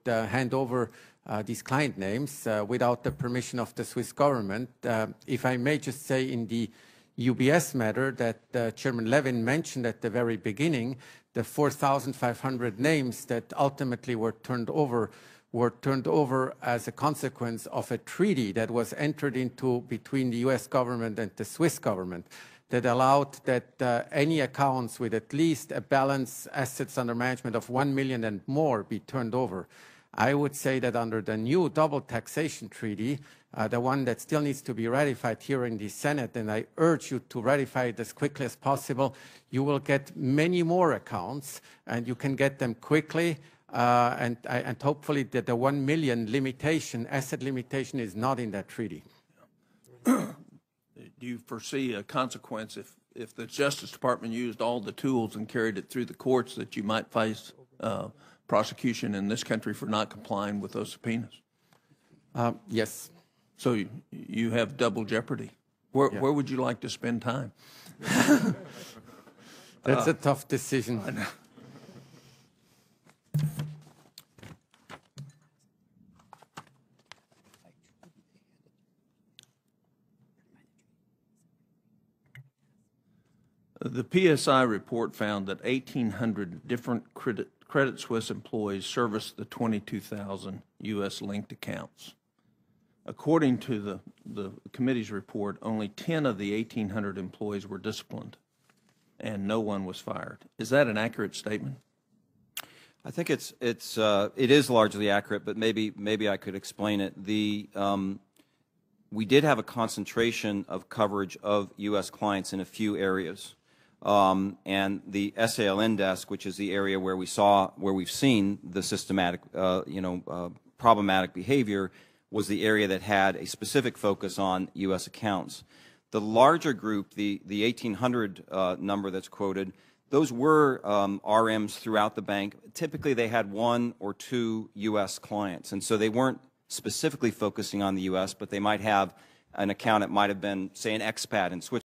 hand over these client names without the permission of the Swiss government. If I may just say in the UBS matter that Chairman Levin mentioned at the very beginning, the 4,500 names that ultimately were turned over as a consequence of a treaty that was entered into between the US government and the Swiss government that allowed that any accounts with at least a balance assets under management of 1 million and more be turned over. I would say that under the new double taxation treaty, the one that still needs to be ratified here in the Senate, and I urge you to ratify it as quickly as possible, you will get many more accounts, and you can get them quickly, and hopefully that the 1 million limitation, asset limitation, is not in that treaty. Do you foresee a consequence if the Justice Department used all the tools and carried it through the courts that you might face prosecution in this country for not complying with those subpoenas? Yes. So you have double jeopardy. Where would you like to spend time? That's a tough decision. I know. The PSI report found that 1,800 different Credit Suisse employees serviced the 22,000 U.S. linked accounts. According to the committee's report, only 10 of the 1,800 employees were disciplined, and no one was fired. Is that an accurate statement? I think it is largely accurate, but maybe I could explain it. We did have a concentration of coverage of U.S. clients in a few areas. And the SALN desk, which is the area where we've seen the systematic, problematic behavior, was the area that had a specific focus on U.S. accounts. The larger group, the 1,800 number that's quoted, those were RMs throughout the bank. Typically, they had 1 or 2 U.S. clients, and so they weren't specifically focusing on the U.S., but they might have an account that might have been, say, an expat in Switzerland.